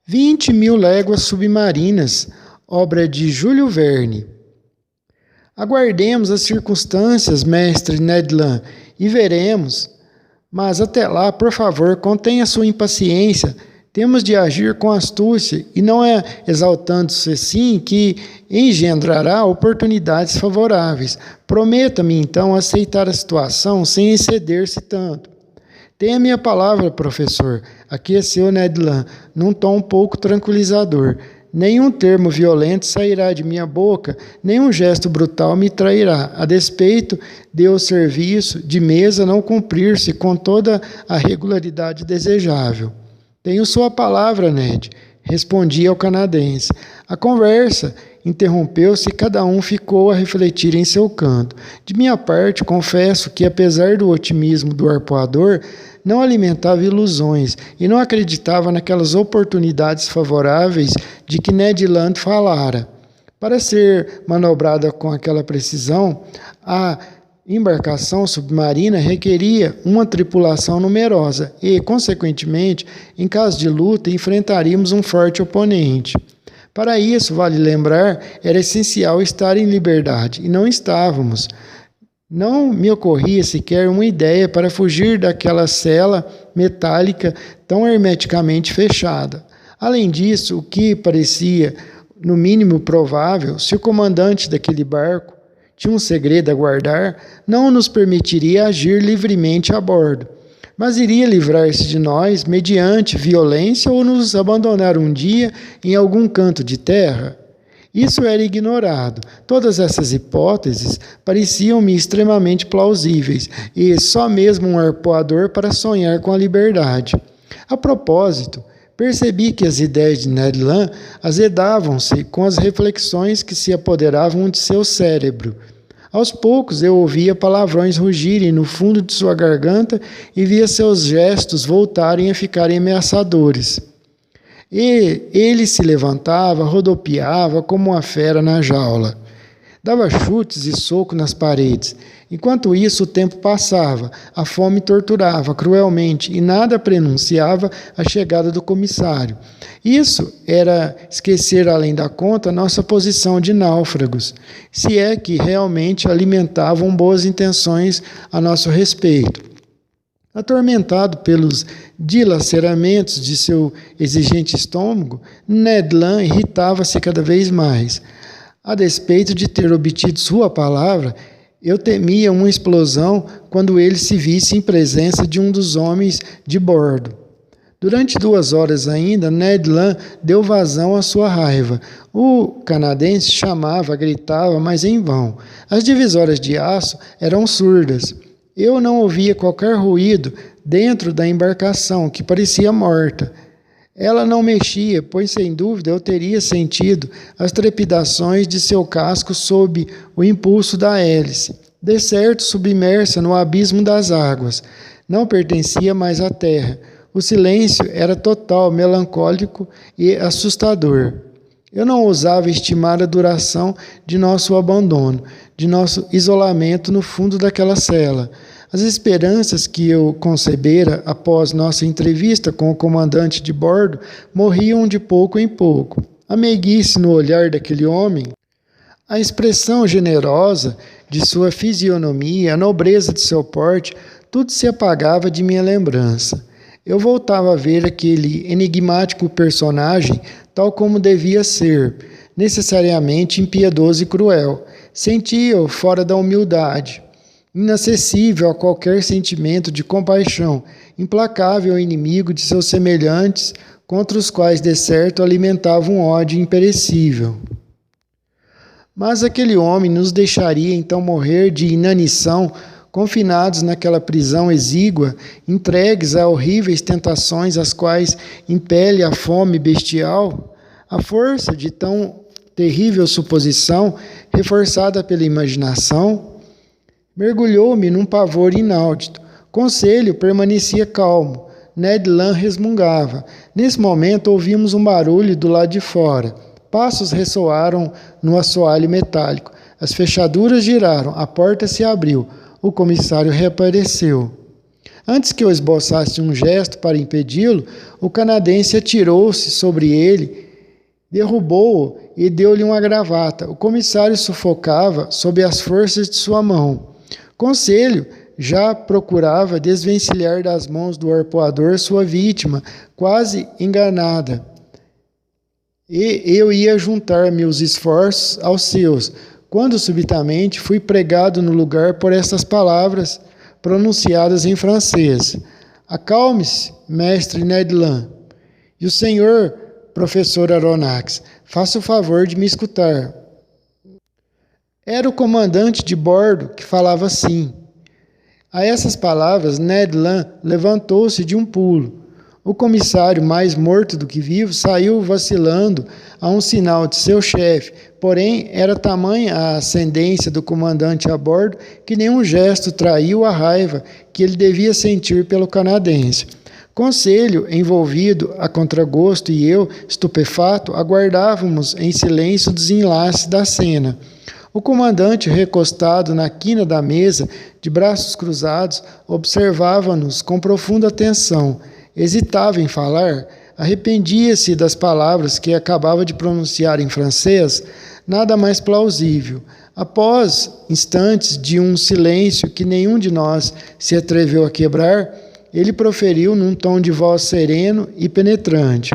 20.000 léguas submarinas, obra de Júlio Verne. Aguardemos as circunstâncias, mestre Ned Land, e veremos. Mas até lá, por favor, contenha sua impaciência. Temos de agir com astúcia, e não é exaltando-se assim que engendrará oportunidades favoráveis. Prometa-me, então, aceitar a situação sem exceder-se tanto. Tenha minha palavra, professor, aqueceu Ned Land, num tom um pouco tranquilizador. Nenhum termo violento sairá de minha boca, nenhum gesto brutal me trairá, a despeito de o serviço de mesa não cumprir-se com toda a regularidade desejável. Tenho sua palavra, Ned, respondi ao canadense. A conversa interrompeu-se e cada um ficou a refletir em seu canto. De minha parte, confesso que, apesar do otimismo do arpoador, não alimentava ilusões e não acreditava naquelas oportunidades favoráveis de que Ned Land falara. Para ser manobrada com aquela precisão, a embarcação submarina requeria uma tripulação numerosa e, consequentemente, em caso de luta, enfrentaríamos um forte oponente. Para isso, vale lembrar, era essencial estar em liberdade, e não estávamos. Não me ocorria sequer uma ideia para fugir daquela cela metálica tão hermeticamente fechada. Além disso, o que parecia, no mínimo provável, se o comandante daquele barco tinha um segredo a guardar, não nos permitiria agir livremente a bordo, mas iria livrar-se de nós mediante violência ou nos abandonar um dia em algum canto de terra. Isso era ignorado. Todas essas hipóteses pareciam-me extremamente plausíveis, e só mesmo um arpoador para sonhar com a liberdade. A propósito, percebi que as ideias de Ned Land azedavam-se com as reflexões que se apoderavam de seu cérebro. Aos poucos eu ouvia palavrões rugirem no fundo de sua garganta e via seus gestos voltarem a ficarem ameaçadores. E ele se levantava, rodopiava como uma fera na jaula. Dava chutes e socos nas paredes. Enquanto isso, o tempo passava, a fome torturava cruelmente e nada prenunciava a chegada do comissário. Isso era esquecer além da conta nossa posição de náufragos, se é que realmente alimentavam boas intenções a nosso respeito. Atormentado pelos dilaceramentos de seu exigente estômago, Ned Land irritava-se cada vez mais. A despeito de ter obtido sua palavra, eu temia uma explosão quando ele se visse em presença de um dos homens de bordo. Durante 2 horas ainda, Ned Land deu vazão à sua raiva. O canadense chamava, gritava, mas em vão. As divisórias de aço eram surdas. Eu não ouvia qualquer ruído dentro da embarcação, que parecia morta. Ela não mexia, pois sem dúvida eu teria sentido as trepidações de seu casco sob o impulso da hélice. De certo, submersa no abismo das águas. Não pertencia mais à terra. O silêncio era total, melancólico e assustador. Eu não ousava estimar a duração de nosso abandono, de nosso isolamento no fundo daquela cela. As esperanças que eu concebera após nossa entrevista com o comandante de bordo morriam de pouco em pouco. A meiguice no olhar daquele homem, a expressão generosa de sua fisionomia, a nobreza de seu porte, tudo se apagava de minha lembrança. Eu voltava a ver aquele enigmático personagem tal como devia ser, necessariamente impiedoso e cruel. Sentia-o fora da humildade, inacessível a qualquer sentimento de compaixão, implacável inimigo de seus semelhantes, contra os quais, de certo, alimentava um ódio imperecível. Mas aquele homem nos deixaria então morrer de inanição, confinados naquela prisão exígua, entregues a horríveis tentações às quais impele a fome bestial? A força de tão terrível suposição, reforçada pela imaginação, mergulhou-me num pavor inaudito. Conselho permanecia calmo. Ned Land resmungava. Nesse momento ouvimos um barulho do lado de fora. Passos ressoaram no assoalho metálico. As fechaduras giraram, a porta se abriu. O comissário reapareceu. Antes que eu esboçasse um gesto para impedi-lo, o canadense atirou-se sobre ele, derrubou-o e deu-lhe uma gravata. O comissário sufocava sob as forças de sua mão. Conselho já procurava desvencilhar das mãos do arpoador sua vítima, quase enganada. E eu ia juntar meus esforços aos seus, quando subitamente fui pregado no lugar por estas palavras pronunciadas em francês. Acalme-se, mestre Ned Land. E o senhor, professor Aronnax, faça o favor de me escutar. Era o comandante de bordo que falava assim. A essas palavras, Ned Land levantou-se de um pulo. O comissário, mais morto do que vivo, saiu vacilando a um sinal de seu chefe, porém era tamanha a ascendência do comandante a bordo que nenhum gesto traiu a raiva que ele devia sentir pelo canadense. Conselho, envolvido a contragosto, e eu, estupefato, aguardávamos em silêncio o desenlace da cena. O comandante, recostado na quina da mesa, de braços cruzados, observava-nos com profunda atenção. Hesitava em falar, arrependia-se das palavras que acabava de pronunciar em francês, nada mais plausível. Após instantes de um silêncio que nenhum de nós se atreveu a quebrar, ele proferiu num tom de voz sereno e penetrante.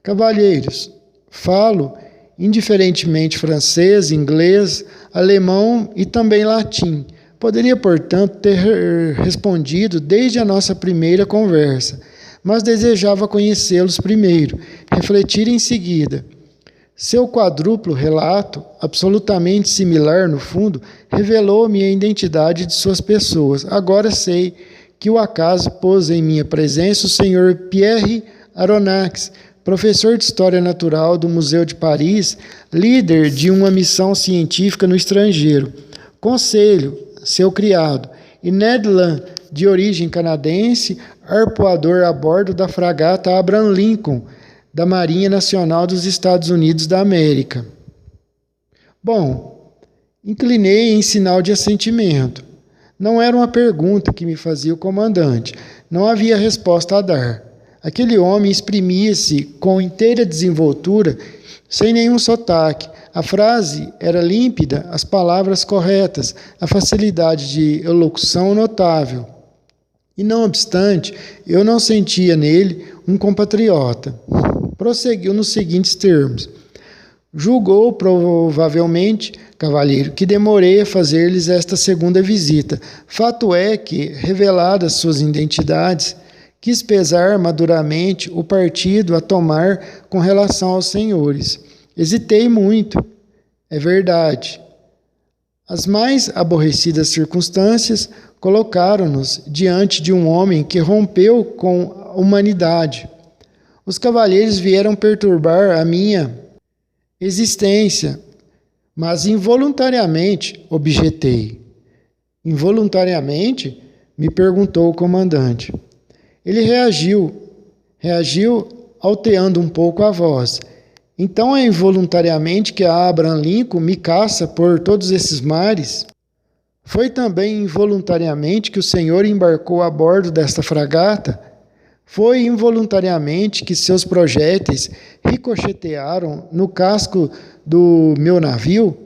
Cavalheiros, falo indiferentemente francês, inglês, alemão e também latim. Poderia, portanto, ter respondido desde a nossa primeira conversa, mas desejava conhecê-los primeiro, refletir em seguida. Seu quadruplo relato, absolutamente similar no fundo, revelou-me a identidade de suas pessoas. Agora sei que o acaso pôs em minha presença o Sr. Pierre Aronnax, professor de História Natural do Museu de Paris, líder de uma missão científica no estrangeiro. Conselho, seu criado, e Ned Land, de origem canadense, arpoador a bordo da fragata Abraham Lincoln, da Marinha Nacional dos Estados Unidos da América. Bom, inclinei em sinal de assentimento. Não era uma pergunta que me fazia o comandante. Não havia resposta a dar. Aquele homem exprimia-se com inteira desenvoltura, sem nenhum sotaque. A frase era límpida, as palavras corretas, a facilidade de elocução notável. E não obstante, eu não sentia nele um compatriota. Prosseguiu nos seguintes termos. Julgou provavelmente, cavalheiro, que demorei a fazer-lhes esta segunda visita. Fato é que, reveladas suas identidades, quis pesar maduramente o partido a tomar com relação aos senhores. Hesitei muito, é verdade. As mais aborrecidas circunstâncias colocaram-nos diante de um homem que rompeu com a humanidade. Os cavalheiros vieram perturbar a minha existência, mas involuntariamente, objetei. Involuntariamente? Me perguntou o comandante. Ele reagiu alteando um pouco a voz. Então é involuntariamente que a Abraham Lincoln me caça por todos esses mares? Foi também involuntariamente que o senhor embarcou a bordo desta fragata? Foi involuntariamente que seus projéteis ricochetearam no casco do meu navio?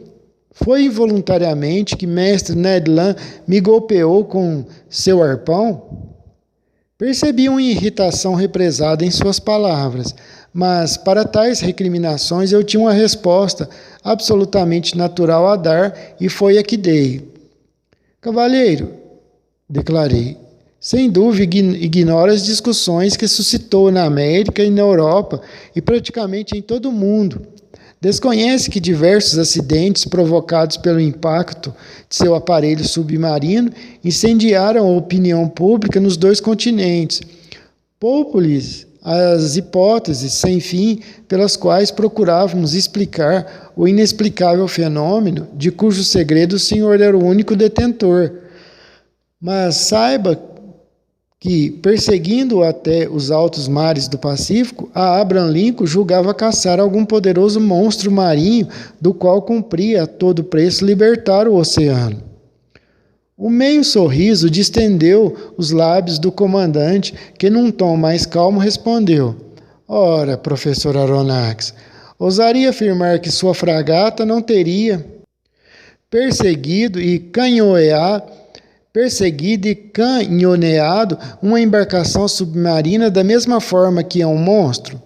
Foi involuntariamente que mestre Ned Land me golpeou com seu arpão? Percebi uma irritação represada em suas palavras, mas para tais recriminações eu tinha uma resposta absolutamente natural a dar e foi a que dei. Cavalheiro, declarei, sem dúvida ignora as discussões que suscitou na América e na Europa e praticamente em todo o mundo. Desconhece que diversos acidentes provocados pelo impacto de seu aparelho submarino incendiaram a opinião pública nos dois continentes. Poupo-lhes as hipóteses sem fim pelas quais procurávamos explicar o inexplicável fenômeno de cujo segredo o senhor era o único detentor. Mas saiba que, perseguindo até os altos mares do Pacífico, a Abraham Lincoln julgava caçar algum poderoso monstro marinho do qual cumpria a todo preço libertar o oceano. Um meio sorriso distendeu os lábios do comandante, que num tom mais calmo respondeu: Ora, professor Aronnax, ousaria afirmar que sua fragata não teria perseguido e canhoneado uma embarcação submarina da mesma forma que é um monstro?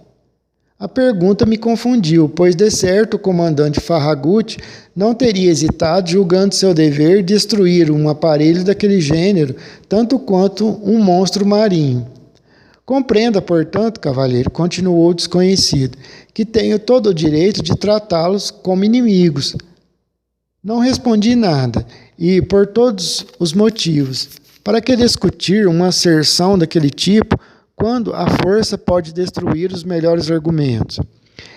A pergunta me confundiu, pois de certo o comandante Farragut não teria hesitado, julgando seu dever, destruir um aparelho daquele gênero, tanto quanto um monstro marinho. Compreenda, portanto, cavalheiro, continuou o desconhecido, que tenho todo o direito de tratá-los como inimigos. Não respondi nada, e por todos os motivos. Para que discutir uma asserção daquele tipo, quando a força pode destruir os melhores argumentos?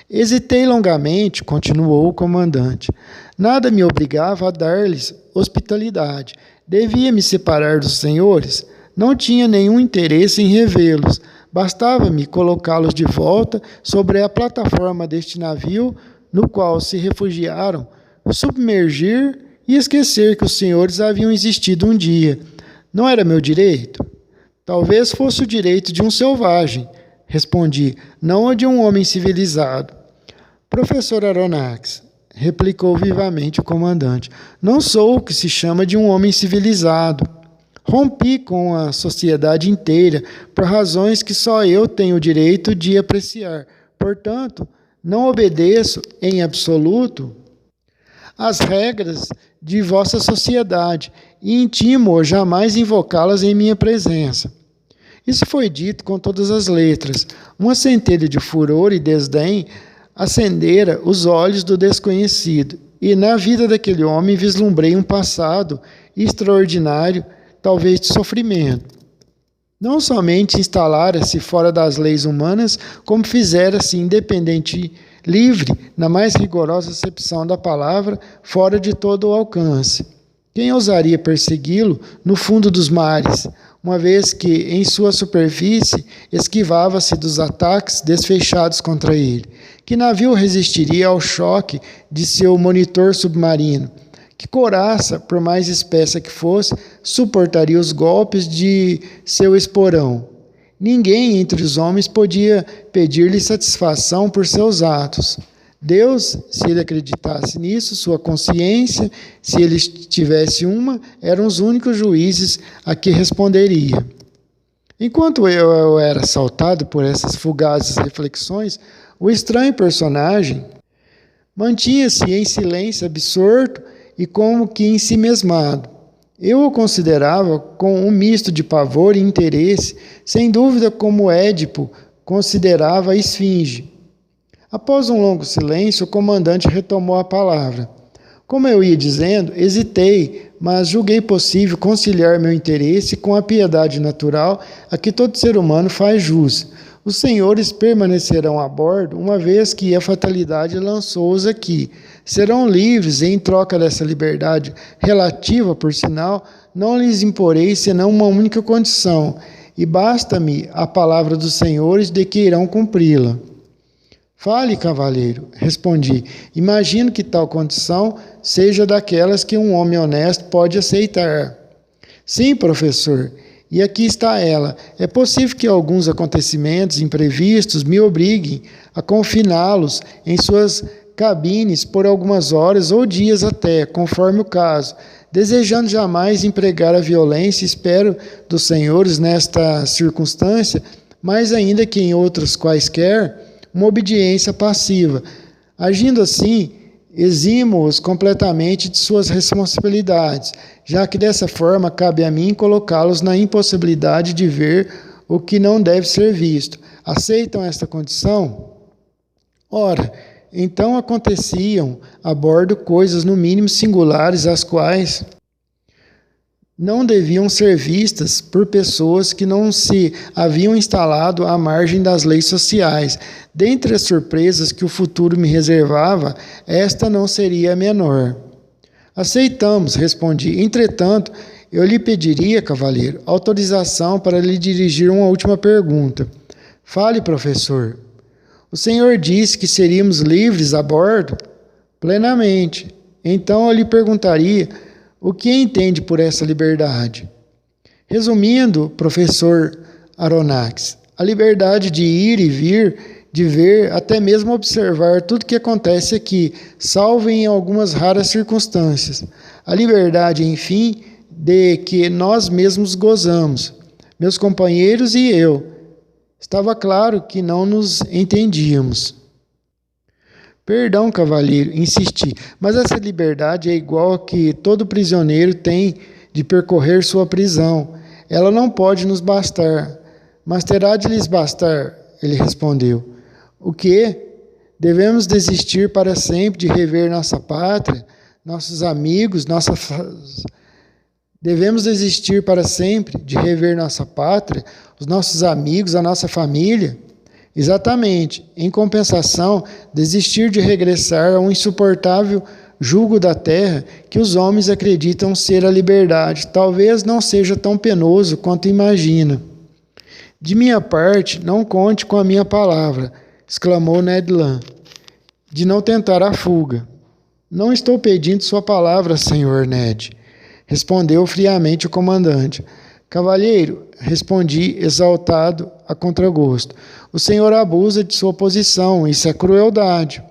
Hesitei longamente, continuou o comandante. Nada me obrigava a dar-lhes hospitalidade. Devia me separar dos senhores? Não tinha nenhum interesse em revê-los. Bastava-me colocá-los de volta sobre a plataforma deste navio no qual se refugiaram, submergir e esquecer que os senhores haviam existido um dia. Não era meu direito? Talvez fosse o direito de um selvagem, respondi, não o de um homem civilizado. Professor Aronnax, replicou vivamente o comandante, não sou o que se chama de um homem civilizado. Rompi com a sociedade inteira por razões que só eu tenho o direito de apreciar. Portanto, não obedeço, em absoluto, às regras de vossa sociedade e intimo jamais invocá-las em minha presença. Isso foi dito com todas as letras. Uma centelha de furor e desdém acendera os olhos do desconhecido, e na vida daquele homem vislumbrei um passado extraordinário, talvez de sofrimento. Não somente instalara-se fora das leis humanas, como fizera-se independente, livre, na mais rigorosa acepção da palavra, fora de todo o alcance. Quem ousaria persegui-lo no fundo dos mares, uma vez que, em sua superfície, esquivava-se dos ataques desfechados contra ele? Que navio resistiria ao choque de seu monitor submarino? Que couraça, por mais espessa que fosse, suportaria os golpes de seu esporão? Ninguém entre os homens podia pedir-lhe satisfação por seus atos. Deus, se ele acreditasse nisso, sua consciência, se ele tivesse uma, eram os únicos juízes a que responderia. Enquanto eu era assaltado por essas fugazes reflexões, o estranho personagem mantinha-se em silêncio absorto e como que ensimesmado. Eu o considerava com um misto de pavor e interesse, sem dúvida como Édipo considerava a esfinge. Após um longo silêncio, o comandante retomou a palavra. Como eu ia dizendo, hesitei, mas julguei possível conciliar meu interesse com a piedade natural a que todo ser humano faz jus. Os senhores permanecerão a bordo, uma vez que a fatalidade lançou-os aqui. Serão livres e, em troca dessa liberdade relativa, por sinal, não lhes imporei senão uma única condição, e basta-me a palavra dos senhores de que irão cumpri-la. Fale, cavalheiro, respondi. Imagino que tal condição seja daquelas que um homem honesto pode aceitar. Sim, professor, e aqui está ela. É possível que alguns acontecimentos imprevistos me obriguem a confiná-los em suas cabines por algumas horas ou dias até, conforme o caso. Desejando jamais empregar a violência, espero dos senhores nesta circunstância, mais ainda que em outras quaisquer, uma obediência passiva. Agindo assim, eximo-os completamente de suas responsabilidades, já que dessa forma cabe a mim colocá-los na impossibilidade de ver o que não deve ser visto. Aceitam esta condição? Ora, então aconteciam a bordo coisas no mínimo singulares, as quais não deviam ser vistas por pessoas que não se haviam instalado à margem das leis sociais. Dentre as surpresas que o futuro me reservava, esta não seria a menor. Aceitamos, respondi. Entretanto, eu lhe pediria, cavalheiro, autorização para lhe dirigir uma última pergunta. Fale, professor. O senhor disse que seríamos livres a bordo? Plenamente. Então eu lhe perguntaria: O que entende por essa liberdade? Resumindo, professor Aronnax, a liberdade de ir e vir, de ver, até mesmo observar tudo que acontece aqui, salvo em algumas raras circunstâncias. A liberdade, enfim, de que nós mesmos gozamos, meus companheiros e eu. Estava claro que não nos entendíamos. Perdão, cavalheiro, insisti, mas essa liberdade é igual a que todo prisioneiro tem de percorrer sua prisão. Ela não pode nos bastar, mas terá de lhes bastar, ele respondeu. O quê? Devemos desistir para sempre de rever nossa pátria, nossos amigos, Devemos desistir para sempre de rever nossa pátria, os nossos amigos, a nossa família? Exatamente. Em compensação, desistir de regressar a um insuportável jugo da terra que os homens acreditam ser a liberdade. Talvez não seja tão penoso quanto imagina. De minha parte, não conte com a minha palavra, exclamou Ned Land, de não tentar a fuga. Não estou pedindo sua palavra, senhor Ned, respondeu friamente o comandante. Cavalheiro, respondi exaltado a contragosto, o senhor abusa de sua posição, isso é crueldade.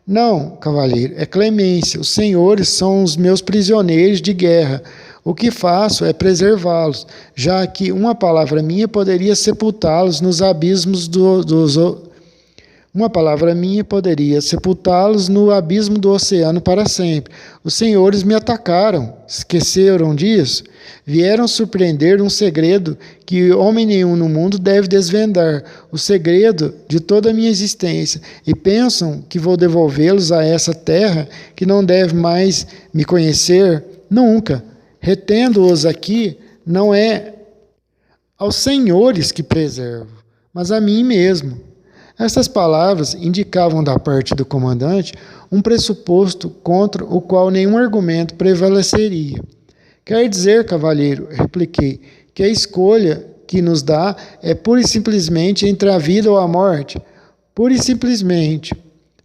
Não, cavalheiro, é clemência, os senhores são os meus prisioneiros de guerra, o que faço é preservá-los, já que uma palavra minha poderia sepultá-los nos abismos Uma palavra minha poderia sepultá-los no abismo do oceano para sempre. Os senhores me atacaram. Esqueceram disso? Vieram surpreender um segredo que homem nenhum no mundo deve desvendar, o segredo de toda a minha existência, e pensam que vou devolvê-los a essa terra que não deve mais me conhecer? Nunca. Retendo-os aqui, não é aos senhores que preservo, mas a mim mesmo. Estas palavras indicavam da parte do comandante um pressuposto contra o qual nenhum argumento prevaleceria. Quer dizer, cavalheiro, repliquei, que a escolha que nos dá é pura e simplesmente entre a vida ou a morte? Pura e simplesmente.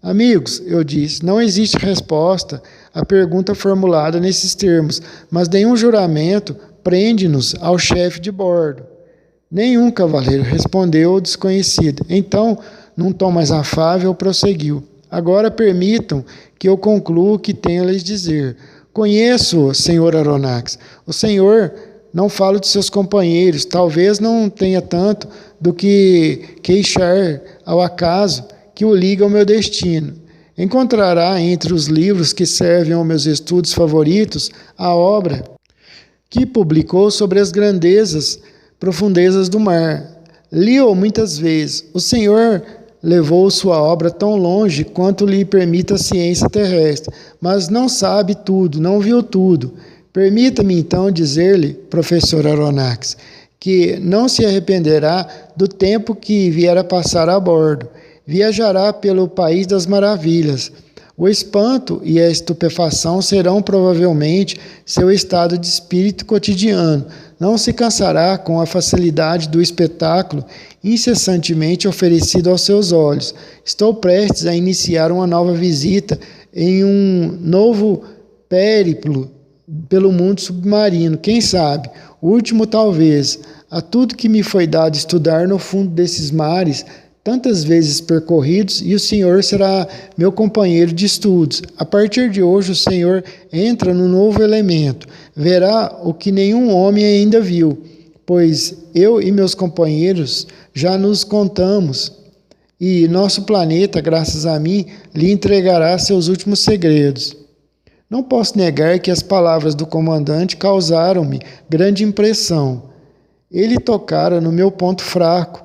Amigos, eu disse, não existe resposta à pergunta formulada nesses termos, mas nenhum juramento prende-nos ao chefe de bordo. Nenhum, cavaleiro, respondeu o desconhecido. Então, num tom mais afável, prosseguiu. Agora permitam que eu conclua o que tenho a lhes dizer. Conheço, senhor Aronnax. O senhor não fala de seus companheiros, talvez não tenha tanto do que queixar ao acaso que o liga ao meu destino. Encontrará entre os livros que servem aos meus estudos favoritos a obra que publicou sobre as profundezas do mar. Li-o muitas vezes. O senhor levou sua obra tão longe quanto lhe permite a ciência terrestre, mas não sabe tudo, não viu tudo. Permita-me então dizer-lhe, professor Aronnax, que não se arrependerá do tempo que vier a passar a bordo. Viajará pelo país das maravilhas. O espanto e a estupefação serão provavelmente seu estado de espírito cotidiano. Não se cansará com a facilidade do espetáculo incessantemente oferecido aos seus olhos. Estou prestes a iniciar uma nova visita em um novo périplo pelo mundo submarino. Quem sabe? O último talvez. A tudo que me foi dado estudar no fundo desses mares, tantas vezes percorridos, e o Senhor será meu companheiro de estudos. A partir de hoje o Senhor entra no novo elemento. Verá o que nenhum homem ainda viu, pois eu e meus companheiros já nos contamos, e nosso planeta, graças a mim, lhe entregará seus últimos segredos. Não posso negar que as palavras do comandante causaram-me grande impressão. Ele tocara no meu ponto fraco,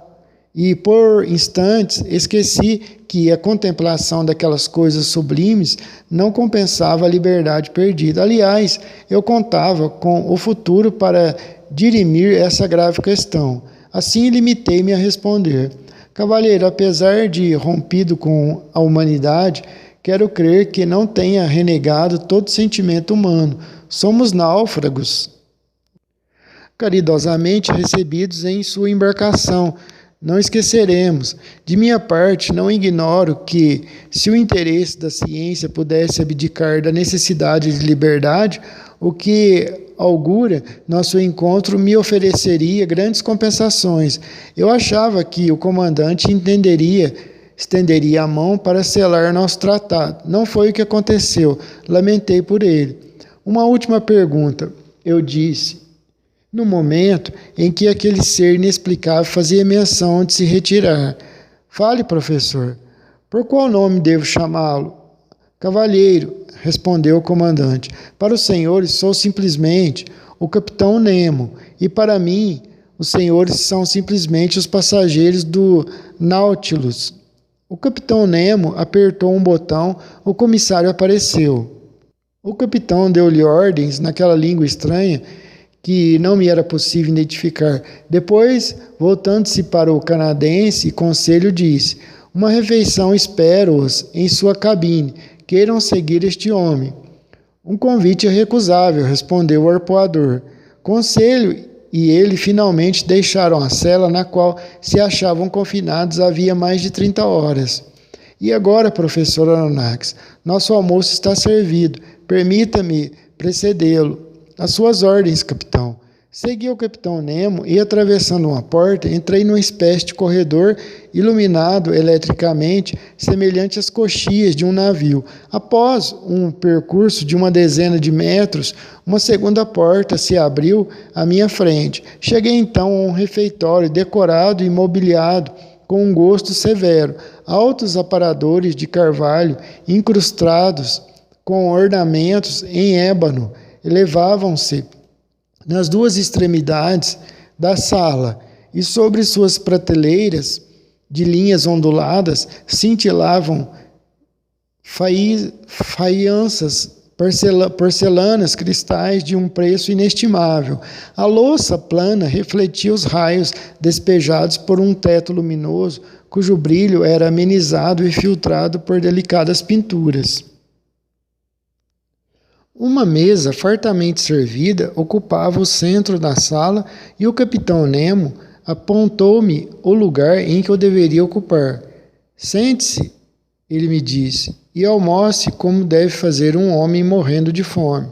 e por instantes esqueci que a contemplação daquelas coisas sublimes não compensava a liberdade perdida. Aliás, eu contava com o futuro para dirimir essa grave questão. Assim limitei-me a responder. Cavalheiro, apesar de rompido com a humanidade, quero crer que não tenha renegado todo sentimento humano. Somos náufragos, caridosamente recebidos em sua embarcação, Não esqueceremos. De minha parte, não ignoro que, se o interesse da ciência pudesse abdicar da necessidade de liberdade, o que augura nosso encontro me ofereceria grandes compensações. Eu achava que o comandante estenderia a mão para selar nosso tratado. Não foi o que aconteceu. Lamentei por ele. Uma última pergunta, eu disse, no momento em que aquele ser inexplicável fazia menção de se retirar. Fale, professor. Por qual nome devo chamá-lo? Cavalheiro, respondeu o comandante. Para os senhores sou simplesmente o capitão Nemo, e para mim os senhores são simplesmente os passageiros do Nautilus. O capitão Nemo apertou um botão, o comissário apareceu. O capitão deu-lhe ordens naquela língua estranha que não me era possível identificar. Depois, voltando-se para o canadense, conselho disse: uma refeição espero-os em sua cabine. Queiram seguir este homem. Um convite irrecusável, respondeu o arpoador. Conselho e ele finalmente deixaram a cela na qual se achavam confinados havia mais de 30 horas. E agora, professor Aronnax, nosso almoço está servido. Permita-me precedê-lo. Às suas ordens, capitão. Segui o capitão Nemo e, atravessando uma porta, entrei numa espécie de corredor iluminado eletricamente, semelhante às coxias de um navio. Após um percurso de uma dezena de metros, uma segunda porta se abriu à minha frente. Cheguei então a um refeitório decorado e mobiliado com um gosto severo. Altos aparadores de carvalho, incrustados com ornamentos em ébano, elevavam-se nas duas extremidades da sala, e sobre suas prateleiras de linhas onduladas cintilavam faianças porcelanas, cristais de um preço inestimável. A louça plana refletia os raios despejados por um teto luminoso, cujo brilho era amenizado e filtrado por delicadas pinturas. Uma mesa fartamente servida ocupava o centro da sala e o capitão Nemo apontou-me o lugar em que eu deveria ocupar. Sente-se, ele me disse, e almoce como deve fazer um homem morrendo de fome.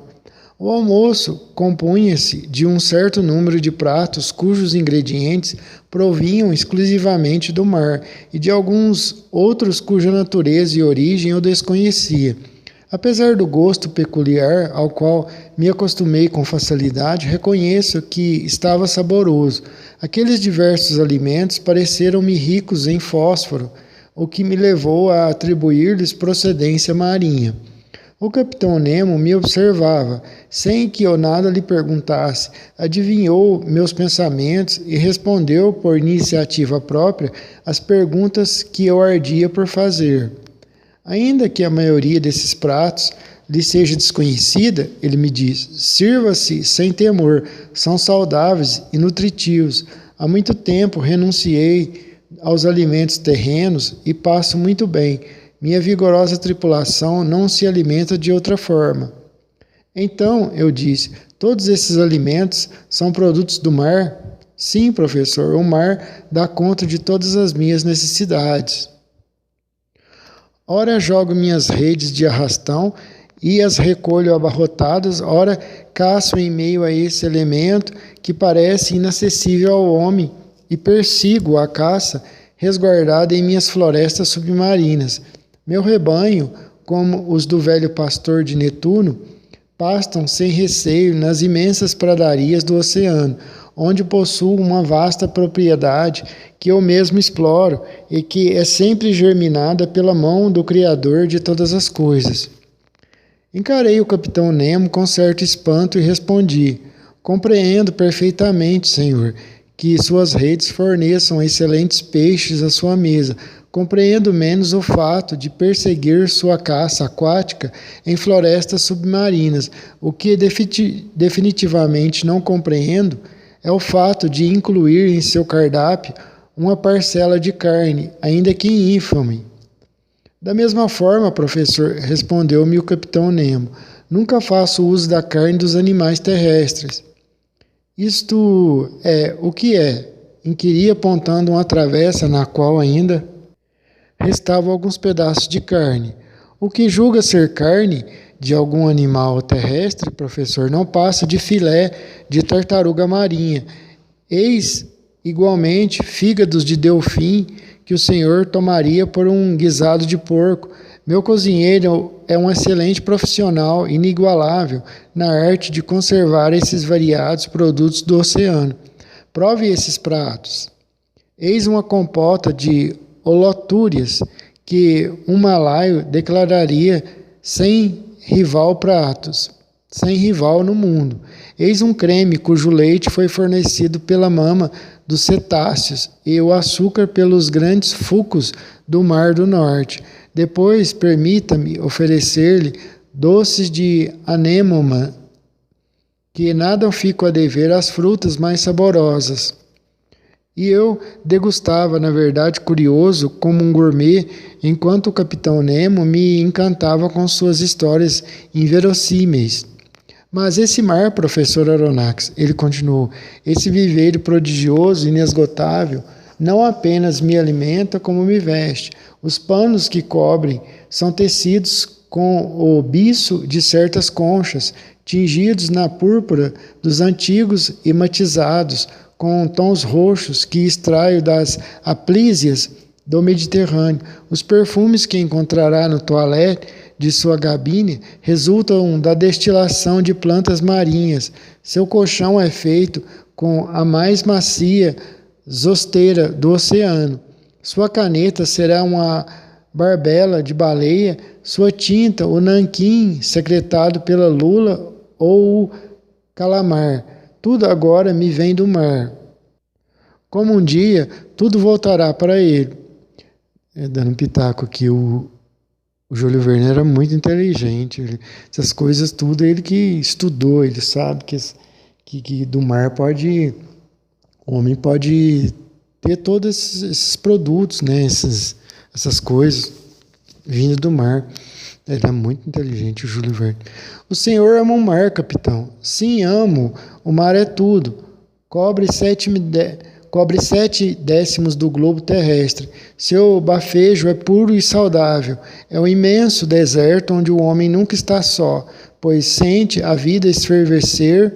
O almoço compunha-se de um certo número de pratos cujos ingredientes provinham exclusivamente do mar e de alguns outros cuja natureza e origem eu desconhecia. Apesar do gosto peculiar ao qual me acostumei com facilidade, reconheço que estava saboroso. Aqueles diversos alimentos pareceram-me ricos em fósforo, o que me levou a atribuir-lhes procedência marinha. O capitão Nemo me observava, sem que eu nada lhe perguntasse, adivinhou meus pensamentos e respondeu por iniciativa própria as perguntas que eu ardia por fazer. Ainda que a maioria desses pratos lhe seja desconhecida, ele me diz, sirva-se sem temor, são saudáveis e nutritivos. Há muito tempo renunciei aos alimentos terrenos e passo muito bem. Minha vigorosa tripulação não se alimenta de outra forma. Então, eu disse, todos esses alimentos são produtos do mar? Sim, professor, o mar dá conta de todas as minhas necessidades. Ora jogo minhas redes de arrastão e as recolho abarrotadas, ora caço em meio a esse elemento que parece inacessível ao homem e persigo a caça resguardada em minhas florestas submarinas. Meu rebanho, como os do velho pastor de Netuno, pastam sem receio nas imensas pradarias do oceano, onde possuo uma vasta propriedade que eu mesmo exploro e que é sempre germinada pela mão do Criador de todas as coisas. Encarei o capitão Nemo com certo espanto e respondi: compreendo perfeitamente, senhor, que suas redes forneçam excelentes peixes à sua mesa. Compreendo menos o fato de perseguir sua caça aquática em florestas submarinas. O que definitivamente não compreendo é o fato de incluir em seu cardápio uma parcela de carne, ainda que ínfame. Da mesma forma, professor, respondeu-me o capitão Nemo, nunca faço uso da carne dos animais terrestres. Isto é, o que é? inquiri apontando uma travessa na qual ainda restavam alguns pedaços de carne. O que julga ser carne de algum animal terrestre, professor, não passa de filé de tartaruga marinha. Eis, igualmente, fígados de delfim que o senhor tomaria por um guisado de porco. Meu cozinheiro é um excelente profissional, inigualável na arte de conservar esses variados produtos do oceano. Prove esses pratos. Eis uma compota de holotúrias que um malaio declararia sem rival no mundo. Eis um creme cujo leite foi fornecido pela mama dos cetáceos e o açúcar pelos grandes fucos do Mar do Norte. Depois, permita-me oferecer-lhe doces de anêmona, que nada ficam a dever às frutas mais saborosas. E eu degustava, na verdade, curioso, como um gourmet, enquanto o Capitão Nemo me encantava com suas histórias inverossímeis. Mas esse mar, professor Aronnax, ele continuou, esse viveiro prodigioso, inesgotável, não apenas me alimenta, como me veste. Os panos que cobrem são tecidos com o biço de certas conchas, tingidos na púrpura dos antigos e matizados com tons roxos que extraio das aplísias do Mediterrâneo. Os perfumes que encontrará no toalete de sua gabine resultam da destilação de plantas marinhas. Seu colchão é feito com a mais macia zosteira do oceano. Sua caneta será uma barbela de baleia, sua tinta o nanquim secretado pela lula ou o calamar. Tudo agora me vem do mar. Como um dia, tudo voltará para ele. Dando um pitaco aqui, o Júlio Verne era muito inteligente. Essas coisas tudo, ele que estudou, ele sabe que do mar pode... O homem pode ter todos esses produtos, né? Essas coisas vindo do mar. Ele é muito inteligente, o Júlio Verne. O senhor ama o mar, capitão. Sim, amo. O mar é tudo. Cobre 7/10 do globo terrestre. Seu bafejo é puro e saudável. É um imenso deserto onde o homem nunca está só, pois sente a vida esfervescer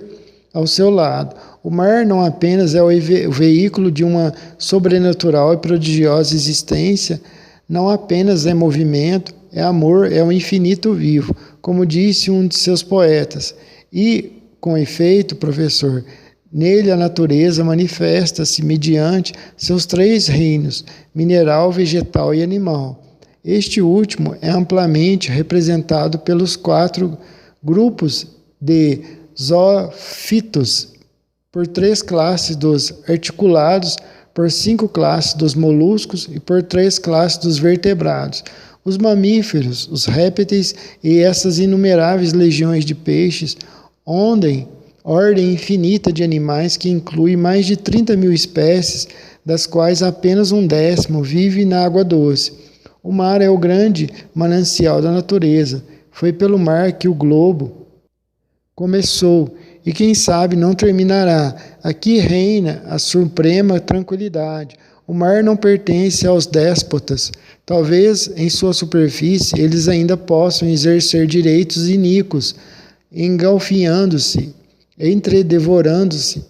ao seu lado. O mar não apenas é o veículo de uma sobrenatural e prodigiosa existência, não apenas é movimento, é amor, é o infinito vivo, como disse um de seus poetas. E, com efeito, professor, nele a natureza manifesta-se mediante seus 3 reinos, mineral, vegetal e animal. Este último é amplamente representado pelos 4 grupos de zoófitos, por 3 classes dos articulados, por 5 classes dos moluscos e por 3 classes dos vertebrados. Os mamíferos, os répteis e essas inumeráveis legiões de peixes, ordem infinita de animais que inclui mais de 30.000 espécies, das quais apenas 1/10 vive na água doce. O mar é o grande manancial da natureza. Foi pelo mar que o globo começou e quem sabe não terminará. Aqui reina a suprema tranquilidade. O mar não pertence aos déspotas. Talvez em sua superfície eles ainda possam exercer direitos iníquos, engalfinhando-se, entredevorando-se,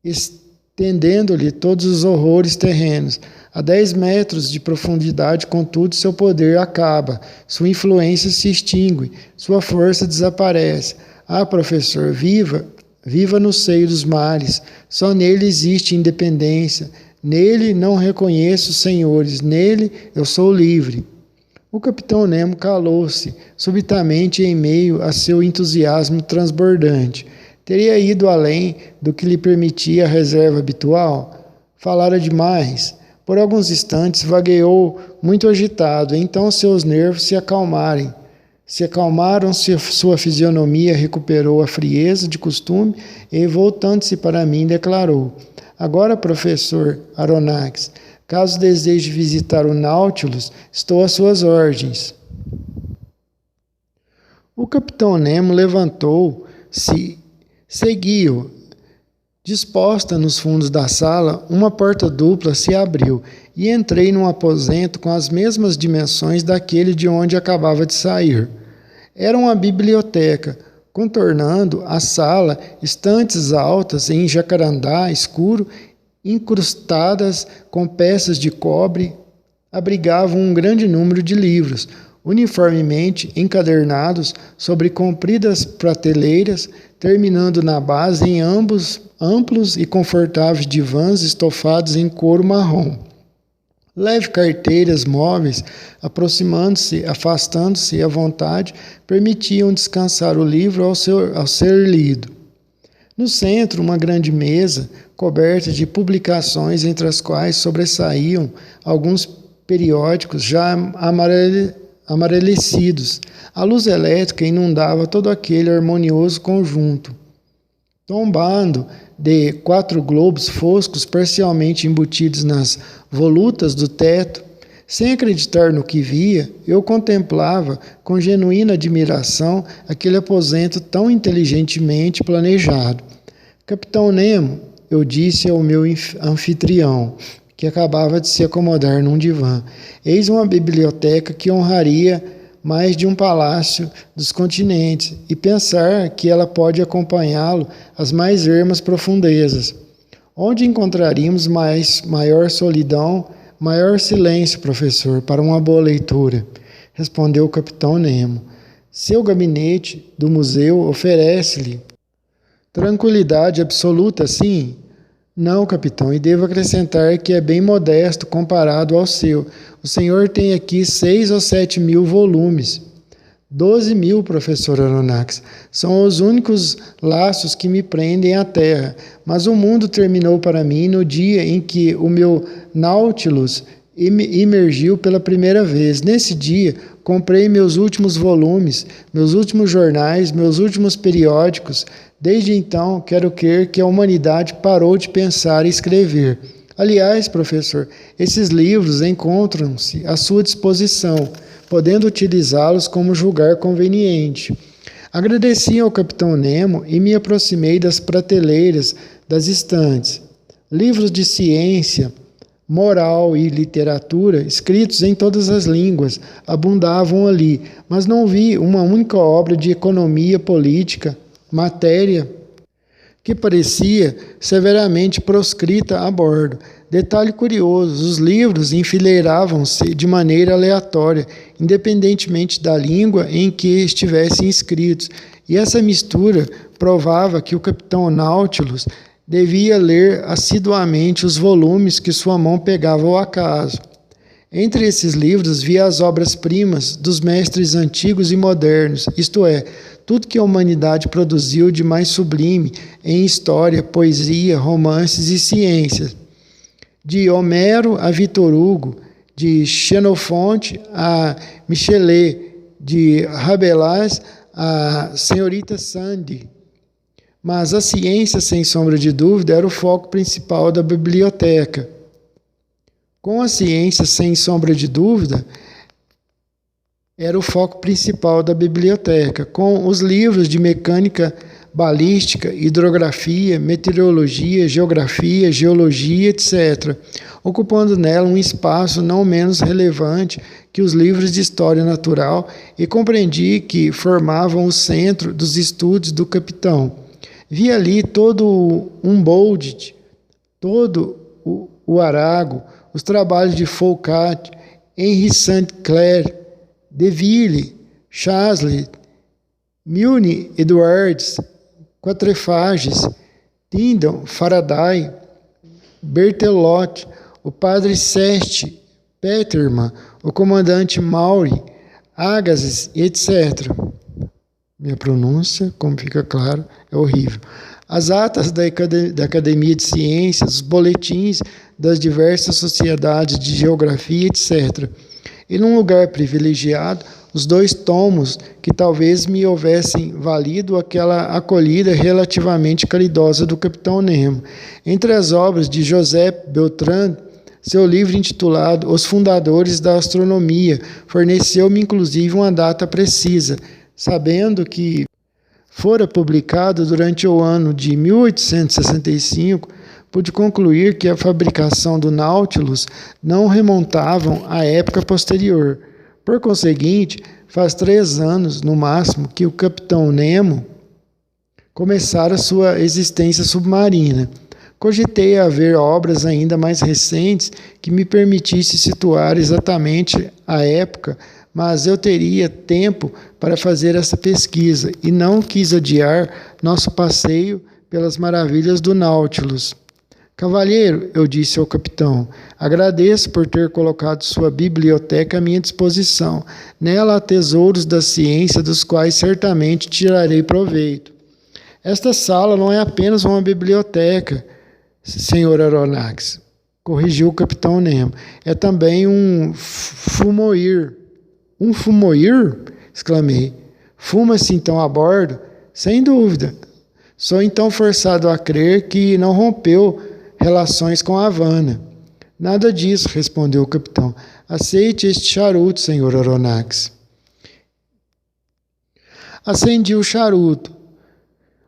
estendendo-lhe todos os horrores terrenos. A 10 metros de profundidade, contudo, seu poder acaba, sua influência se extingue, sua força desaparece. Ah, professor, viva no seio dos mares, só nele existe independência, nele não reconheço senhores, nele eu sou livre. O capitão Nemo calou-se, subitamente em meio a seu entusiasmo transbordante. Teria ido além do que lhe permitia a reserva habitual? Falara demais. Por alguns instantes vagueou muito agitado, então seus nervos se acalmaram, sua fisionomia recuperou a frieza de costume e, voltando-se para mim, declarou: agora, professor Aronnax, caso deseje visitar o Nautilus, estou às suas ordens. O capitão Nemo levantou-se, seguiu Disposta nos fundos da sala, uma porta dupla se abriu e entrei num aposento com as mesmas dimensões daquele de onde acabava de sair. Era uma biblioteca. Contornando a sala, estantes altas em jacarandá escuro, incrustadas com peças de cobre, abrigavam um grande número de livros, uniformemente encadernados sobre compridas prateleiras, terminando na base em ambos amplos e confortáveis divãs estofados em couro marrom. Leve carteiras móveis, aproximando-se, afastando-se à vontade, permitiam descansar o livro ao ser lido. No centro, uma grande mesa, coberta de publicações, entre as quais sobressaíam alguns periódicos já amarelecidos. A luz elétrica inundava todo aquele harmonioso conjunto. Tombando de 4 globos foscos parcialmente embutidos nas volutas do teto, sem acreditar no que via, eu contemplava com genuína admiração aquele aposento tão inteligentemente planejado. Capitão Nemo, eu disse ao meu anfitrião, que acabava de se acomodar num divã, eis uma biblioteca que honraria mais de um palácio dos continentes, e pensar que ela pode acompanhá-lo às mais ermas profundezas. Onde encontraríamos maior solidão, maior silêncio, professor, para uma boa leitura? Respondeu o capitão Nemo. Seu gabinete do museu oferece-lhe tranquilidade absoluta, sim? Não, capitão, e devo acrescentar que é bem modesto comparado ao seu. O senhor tem aqui 6 ou 7 mil volumes. 12.000, professor Aronnax. São os únicos laços que me prendem à terra. Mas o mundo terminou para mim no dia em que o meu Nautilus emergiu pela primeira vez. Nesse dia, comprei meus últimos volumes, meus últimos jornais, meus últimos periódicos. Desde então, quero crer que a humanidade parou de pensar e escrever. Aliás, professor, esses livros encontram-se à sua disposição, podendo utilizá-los como julgar conveniente. Agradeci ao capitão Nemo e me aproximei das prateleiras das estantes. Livros de ciência, moral e literatura, escritos em todas as línguas, abundavam ali, mas não vi uma única obra de economia política, matéria que parecia severamente proscrita a bordo. Detalhe curioso, os livros enfileiravam-se de maneira aleatória, independentemente da língua em que estivessem escritos, e essa mistura provava que o capitão Nautilus devia ler assiduamente os volumes que sua mão pegava ao acaso. Entre esses livros via as obras-primas dos mestres antigos e modernos, isto é, tudo que a humanidade produziu de mais sublime em história, poesia, romances e ciências. De Homero a Victor Hugo, de Xenofonte a Michelet, de Rabelais a Senhorita Sand. Mas a ciência, sem sombra de dúvida, era o foco principal da biblioteca. Com a ciência, sem sombra de dúvida, era o foco principal da biblioteca, com os livros de mecânica balística, hidrografia, meteorologia, geografia, geologia, etc., ocupando nela um espaço não menos relevante que os livros de história natural, e compreendi que formavam o centro dos estudos do capitão. Vi ali todo o Humboldt, todo o Arago, os trabalhos de Foucault, Henri Saint-Clair, Deville, Chasles, Milne Edwards, Quatrefages, Tyndall, Faraday, Berthelot, o padre Seste, Petermann, o comandante Maury, Agassiz, etc. Minha pronúncia, como fica claro, é horrível. As atas da Academia de Ciências, os boletins das diversas sociedades de geografia, etc. E num lugar privilegiado, os 2 tomos que talvez me houvessem valido aquela acolhida relativamente caridosa do capitão Nemo. Entre as obras de José Beltrán, seu livro intitulado Os Fundadores da Astronomia forneceu-me inclusive uma data precisa, sabendo que fora publicado durante o ano de 1865, pude concluir que a fabricação do Nautilus não remontavam à época posterior. Por conseguinte, faz 3 anos, no máximo, que o Capitão Nemo começara sua existência submarina. Cogitei haver obras ainda mais recentes que me permitissem situar exatamente a época, mas eu teria tempo para fazer essa pesquisa e não quis adiar nosso passeio pelas maravilhas do Nautilus. Cavalheiro, eu disse ao capitão, agradeço por ter colocado sua biblioteca à minha disposição. Nela há tesouros da ciência dos quais certamente tirarei proveito. Esta sala não é apenas uma biblioteca, senhor Aronnax, corrigiu o capitão Nemo. É também um fumoir. Um fumoir? Exclamei. Fuma-se então a bordo? Sem dúvida. Sou então forçado a crer que não rompeu relações com a Havana. Nada disso, respondeu o capitão. Aceite este charuto, senhor Aronnax. Acendi o charuto.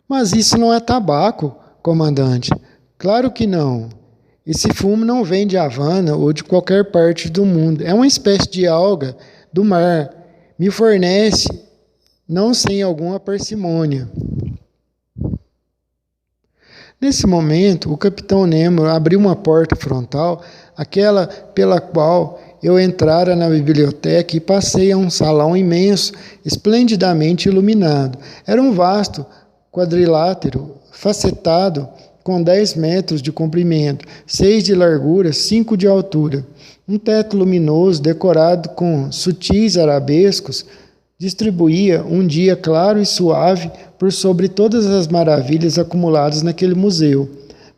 Mas isso não é tabaco, comandante. Claro que não. Esse fumo não vem de Havana ou de qualquer parte do mundo. É uma espécie de alga do mar. Me fornece, não sem alguma parcimônia. Nesse momento, o capitão Nemo abriu uma porta frontal, aquela pela qual eu entrara na biblioteca e passei a um salão imenso, esplendidamente iluminado. Era um vasto quadrilátero, facetado, com 10 metros de comprimento, 6 de largura, 5 de altura. Um teto luminoso, decorado com sutis arabescos, distribuía um dia claro e suave por sobre todas as maravilhas acumuladas naquele museu,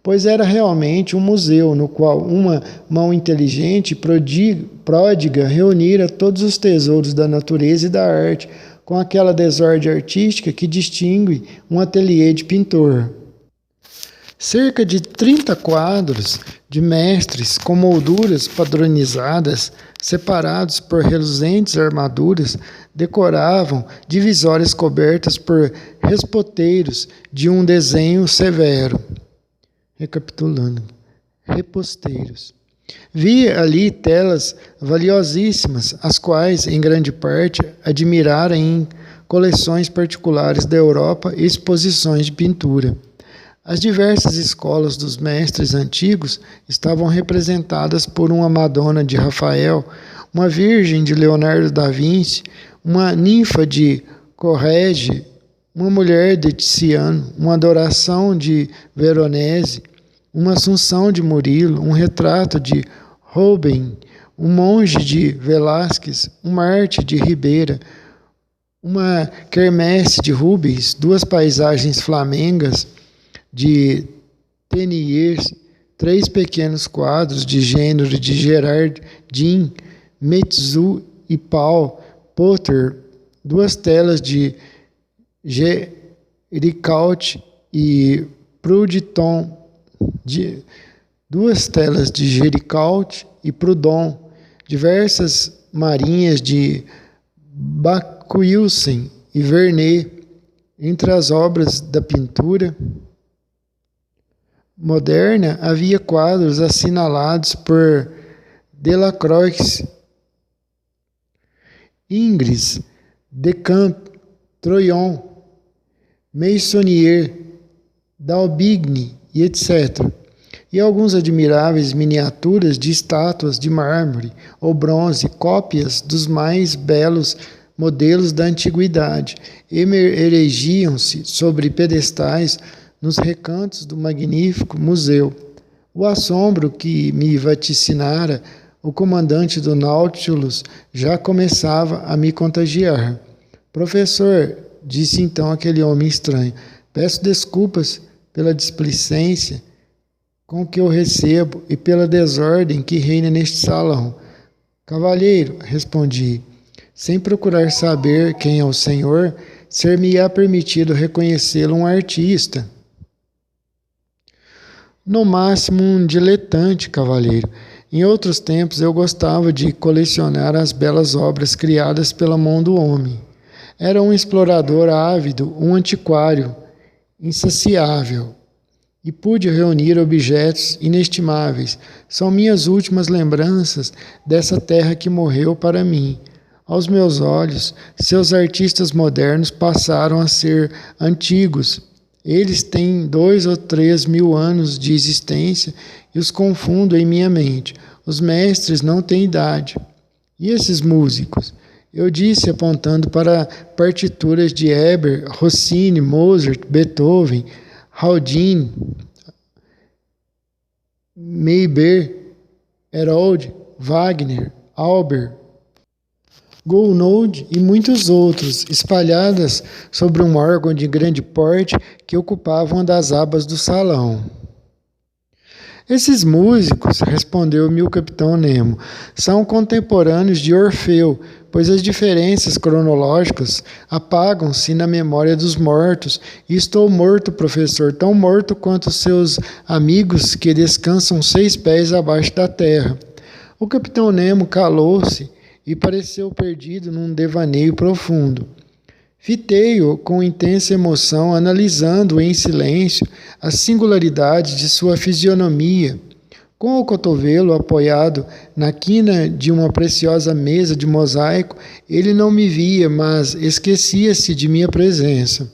pois era realmente um museu no qual uma mão inteligente e pródiga reunira todos os tesouros da natureza e da arte, com aquela desordem artística que distingue um ateliê de pintor. Cerca de 30 quadros de mestres com molduras padronizadas, separados por reluzentes armaduras, decoravam divisórias cobertas por respoteiros de um desenho severo. Recapitulando, reposteiros. Vi ali telas valiosíssimas, as quais, em grande parte, admirara em coleções particulares da Europa e exposições de pintura. As diversas escolas dos mestres antigos estavam representadas por uma Madonna de Rafael, uma Virgem de Leonardo da Vinci, uma ninfa de Correge, uma mulher de Tiziano, uma adoração de Veronese, uma Assunção de Murilo, um retrato de Rubens, um monge de Velázquez, um Marte de Ribeira, uma quermesse de Rubens, 2 paisagens flamengas de Teniers, 3 pequenos quadros de gênero de Gerardin, Metzu e Paul Potter, 2 telas de Géricault e Prudhon, 2 telas de Géricault e Prudhon, diversas marinhas de Bacuilsen e Vernet. Entre as obras da pintura moderna, havia quadros assinalados por Delacroix, Ingres, Decamps, Troyon, Meissonier, Daubigny e etc. E alguns admiráveis miniaturas de estátuas de mármore ou bronze, cópias dos mais belos modelos da antiguidade, erigiam-se sobre pedestais nos recantos do magnífico museu. O assombro que me vaticinara o comandante do Nautilus já começava a me contagiar. Professor, disse então aquele homem estranho, peço desculpas pela displicência com que eu recebo e pela desordem que reina neste salão. Cavalheiro, respondi, sem procurar saber quem é o senhor, ser-me-á permitido reconhecê-lo um artista. No máximo um diletante, cavalheiro. Em outros tempos eu gostava de colecionar as belas obras criadas pela mão do homem. Era um explorador ávido, um antiquário insaciável. E pude reunir objetos inestimáveis. São minhas últimas lembranças dessa terra que morreu para mim. Aos meus olhos, seus artistas modernos passaram a ser antigos. Eles têm 2 ou 3 mil anos de existência e os confundo em minha mente. Os mestres não têm idade. E esses músicos? Eu disse apontando para partituras de Weber, Rossini, Mozart, Beethoven, Haydn, Meyerbeer, Herold, Wagner, Auber, Gounod e muitos outros, espalhadas sobre um órgão de grande porte que ocupava uma das abas do salão. Esses músicos, respondeu-me o capitão Nemo, são contemporâneos de Orfeu, pois as diferenças cronológicas apagam-se na memória dos mortos. E estou morto, professor, tão morto quanto seus amigos que descansam 6 pés abaixo da terra. O capitão Nemo calou-se e pareceu perdido num devaneio profundo. Fitei-o com intensa emoção, analisando em silêncio as singularidades de sua fisionomia. Com o cotovelo apoiado na quina de uma preciosa mesa de mosaico, ele não me via, mas esquecia-se de minha presença.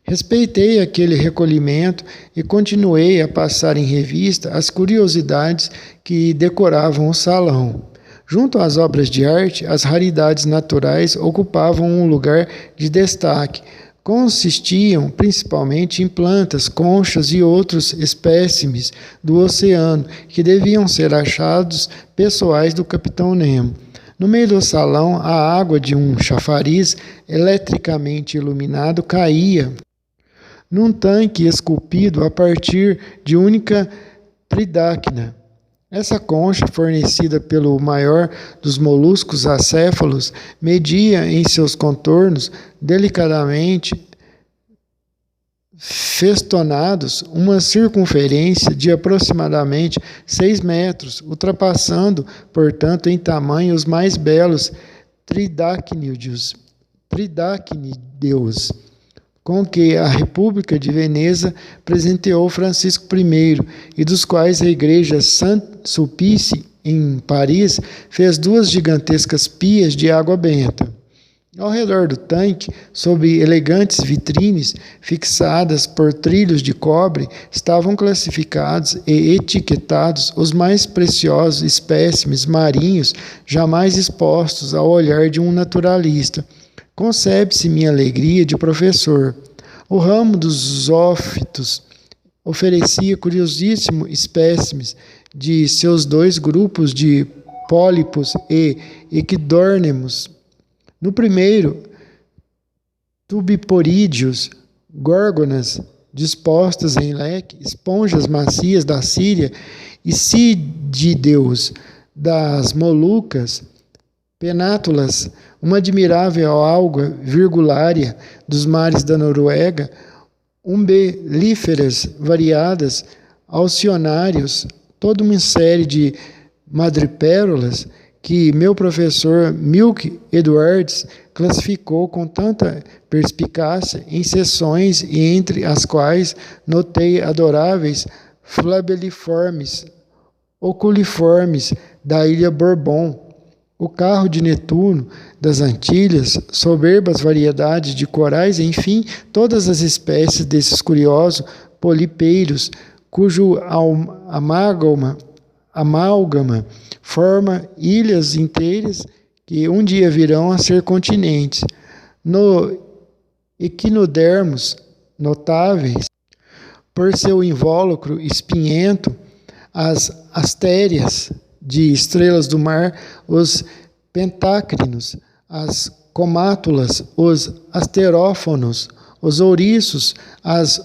Respeitei aquele recolhimento e continuei a passar em revista as curiosidades que decoravam o salão. Junto às obras de arte, as raridades naturais ocupavam um lugar de destaque. Consistiam principalmente em plantas, conchas e outros espécimes do oceano, que deviam ser achados pessoais do capitão Nemo. No meio do salão, a água de um chafariz eletricamente iluminado caía num tanque esculpido a partir de única tridacna. Essa concha, fornecida pelo maior dos moluscos acéfalos, media em seus contornos delicadamente festonados uma circunferência de aproximadamente 6 metros, ultrapassando, portanto, em tamanho os mais belos tridacnídeos com que a República de Veneza presenteou Francisco I, e dos quais a igreja Saint-Sulpice, em Paris, fez 2 gigantescas pias de água benta. Ao redor do tanque, sob elegantes vitrines fixadas por trilhos de cobre, estavam classificados e etiquetados os mais preciosos espécimes marinhos jamais expostos ao olhar de um naturalista. Concebe-se minha alegria de professor. O ramo dos zoófitos oferecia curiosíssimos espécimes de seus 2 grupos de pólipos e equidórnemos. No primeiro, tubiporídeos, górgonas dispostas em leque, esponjas macias da Síria e cidídeos das Molucas, penátulas, uma admirável alga virgulária dos mares da Noruega, umbelíferas variadas, alcionários, toda uma série de madrepérolas que meu professor Milk Edwards classificou com tanta perspicácia em seções e entre as quais notei adoráveis flabelliformes, oculiformes da ilha Bourbon, o carro de Netuno das Antilhas, soberbas variedades de corais, enfim, todas as espécies desses curiosos polipeiros, cujo amálgama forma ilhas inteiras que um dia virão a ser continentes. No equinodermos notáveis, por seu invólucro espinhento, as astérias de estrelas do mar, os pentácrinos, as comátulas, os asterófonos, os ouriços, as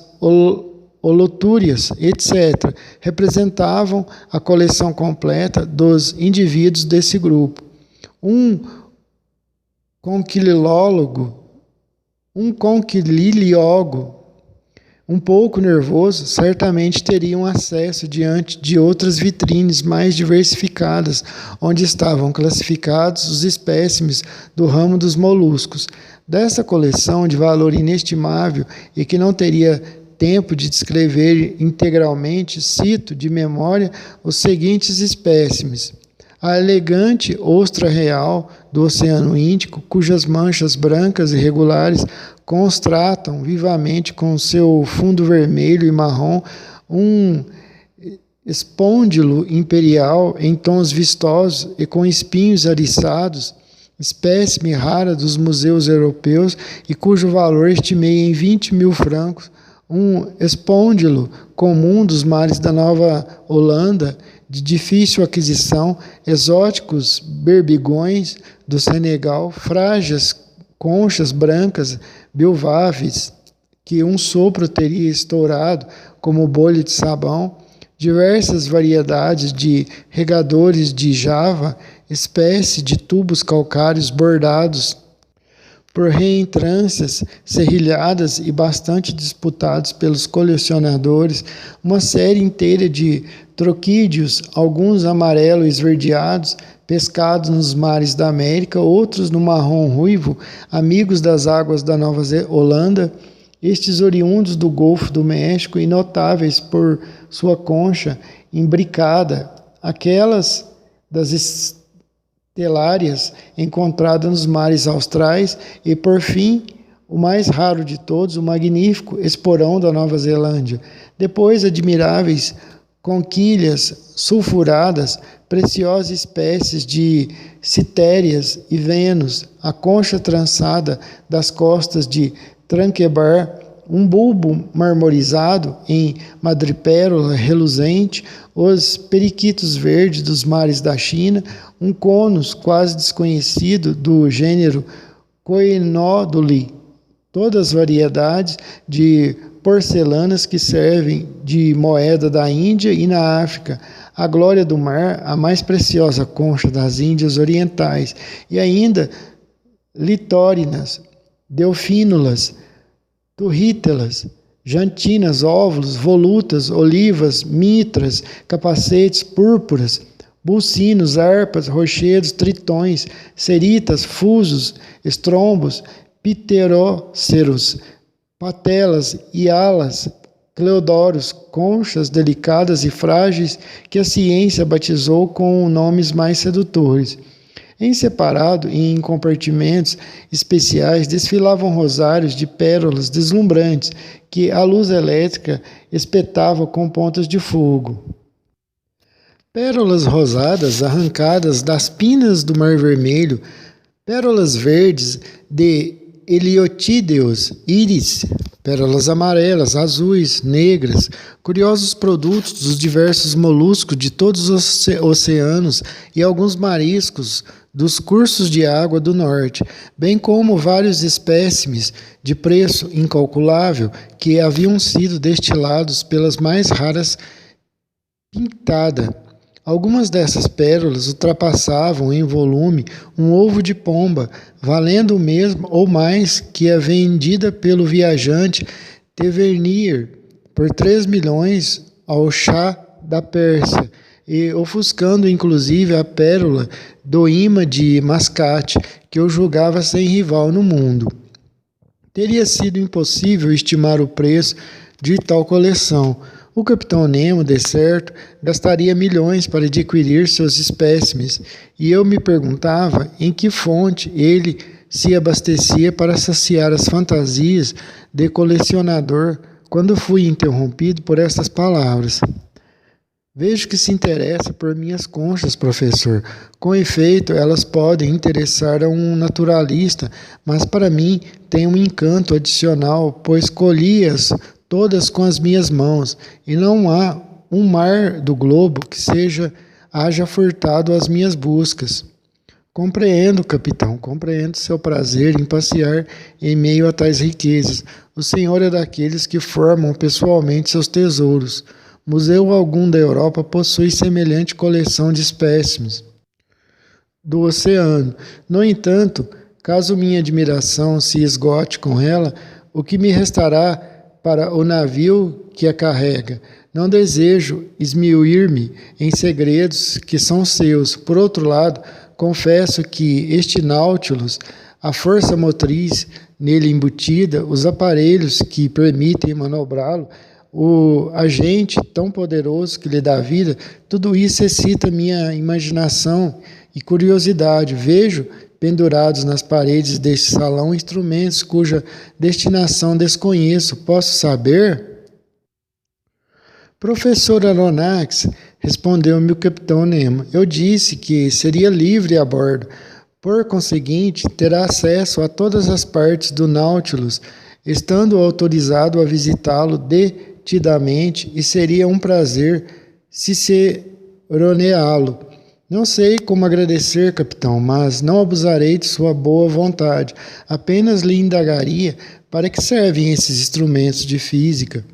holotúrias, etc., representavam a coleção completa dos indivíduos desse grupo. Um conquilílogo Um pouco nervoso, certamente teriam acesso diante de outras vitrines mais diversificadas, onde estavam classificados os espécimes do ramo dos moluscos. Dessa coleção de valor inestimável e que não teria tempo de descrever integralmente, cito de memória os seguintes espécimes: a elegante ostra real do Oceano Índico, cujas manchas brancas e regulares contrastam vivamente com seu fundo vermelho e marrom, um espôndilo imperial em tons vistosos e com espinhos ariçados, espécime rara dos museus europeus e cujo valor estimei em 20.000 francos, um espôndilo comum dos mares da Nova Holanda, de difícil aquisição, exóticos berbigões do Senegal, frágeis conchas brancas bilváveis, que um sopro teria estourado como bolha de sabão, diversas variedades de regadores de Java, espécie de tubos calcários bordados por reentrâncias serrilhadas e bastante disputados pelos colecionadores, uma série inteira de troquídeos, alguns amarelo esverdeados, pescados nos mares da América, outros no marrom ruivo, amigos das águas da Nova Holanda, estes oriundos do Golfo do México e notáveis por sua concha imbricada, aquelas das estelárias encontradas nos mares austrais e, por fim, o mais raro de todos, o magnífico esporão da Nova Zelândia. Depois, admiráveis conquilhas sulfuradas, preciosas espécies de citérias e Vênus, a concha trançada das costas de Tranquebar, um bulbo marmorizado em madrepérola reluzente, os periquitos verdes dos mares da China, um conus quase desconhecido do gênero Coenoduli, todas as variedades de porcelanas que servem de moeda da Índia e na África, a glória do mar, a mais preciosa concha das Índias Orientais, e ainda litórinas, delfínulas, turrítelas, jantinas, óvulos, volutas, olivas, mitras, capacetes, púrpuras, bulcinos, harpas, rochedos, tritões, ceritas, fusos, estrombos, pteróceros, patelas, hialas, cleodoros, conchas delicadas e frágeis que a ciência batizou com nomes mais sedutores. Em separado e em compartimentos especiais desfilavam rosários de pérolas deslumbrantes que a luz elétrica espetava com pontas de fogo. Pérolas rosadas arrancadas das pinas do Mar Vermelho, pérolas verdes de Heliotídeos, íris, pérolas amarelas, azuis, negras, curiosos produtos dos diversos moluscos de todos os oceanos e alguns mariscos dos cursos de água do norte, bem como vários espécimes de preço incalculável que haviam sido destilados pelas mais raras pintada. Algumas dessas pérolas ultrapassavam em volume um ovo de pomba, valendo o mesmo ou mais que a vendida pelo viajante Tavernier por 3 milhões ao Shah da Pérsia, e ofuscando inclusive a pérola do imã de Mascate, que eu julgava sem rival no mundo. Teria sido impossível estimar o preço de tal coleção. O capitão Nemo, de certo, gastaria milhões para adquirir seus espécimes, e eu me perguntava em que fonte ele se abastecia para saciar as fantasias de colecionador, quando fui interrompido por estas palavras. Vejo que se interessa por minhas conchas, professor. Com efeito, elas podem interessar a um naturalista, mas para mim tem um encanto adicional, pois colhi-as todas com as minhas mãos, e não há um mar do globo que haja furtado as minhas buscas. Compreendo, capitão, compreendo seu prazer em passear em meio a tais riquezas. O senhor é daqueles que formam pessoalmente seus tesouros. Museu algum da Europa possui semelhante coleção de espécimes do oceano. No entanto, caso minha admiração se esgote com ela, o que me restará para o navio que a carrega. Não desejo esmiuir-me em segredos que são seus. Por outro lado, confesso que este Nautilus, a força motriz nele embutida, os aparelhos que permitem manobrá-lo, o agente tão poderoso que lhe dá vida, tudo isso excita minha imaginação e curiosidade. Vejo pendurados nas paredes deste salão instrumentos cuja destinação desconheço. Posso saber? Professor Aronnax, respondeu-me o capitão Nemo, eu disse que seria livre a bordo. Por conseguinte, terá acesso a todas as partes do Nautilus, estando autorizado a visitá-lo detidamente, e seria um prazer ciceroneá-lo. Não sei como agradecer, capitão, mas não abusarei de sua boa vontade. Apenas lhe indagaria para que servem esses instrumentos de física.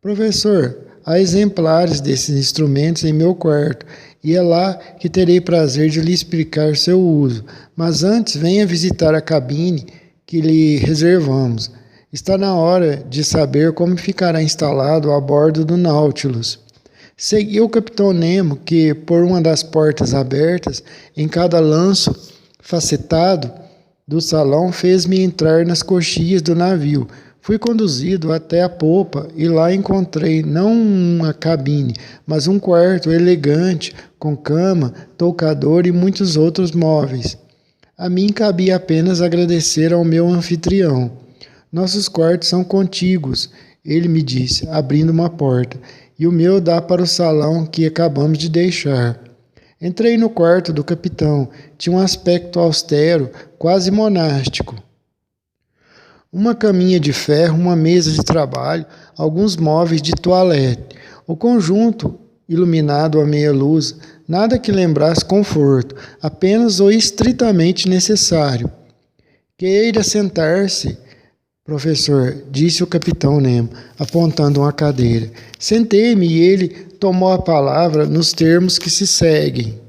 Professor, há exemplares desses instrumentos em meu quarto, e é lá que terei prazer de lhe explicar seu uso. Mas antes, venha visitar a cabine que lhe reservamos. Está na hora de saber como ficará instalado a bordo do Nautilus. Segui o capitão Nemo, que, por uma das portas abertas, em cada lanço facetado do salão, fez-me entrar nas coxias do navio. Fui conduzido até a popa e lá encontrei não uma cabine, mas um quarto elegante, com cama, toucador e muitos outros móveis. A mim cabia apenas agradecer ao meu anfitrião. Nossos quartos são contíguos, ele me disse, abrindo uma porta, e o meu dá para o salão que acabamos de deixar. Entrei no quarto do capitão. Tinha um aspecto austero, quase monástico. Uma caminha de ferro, uma mesa de trabalho, alguns móveis de toilette. O conjunto, iluminado à meia luz, nada que lembrasse conforto, apenas o estritamente necessário. Queira sentar-se, professor, disse o capitão Nemo, apontando uma cadeira. Sentei-me e ele tomou a palavra nos termos que se seguem.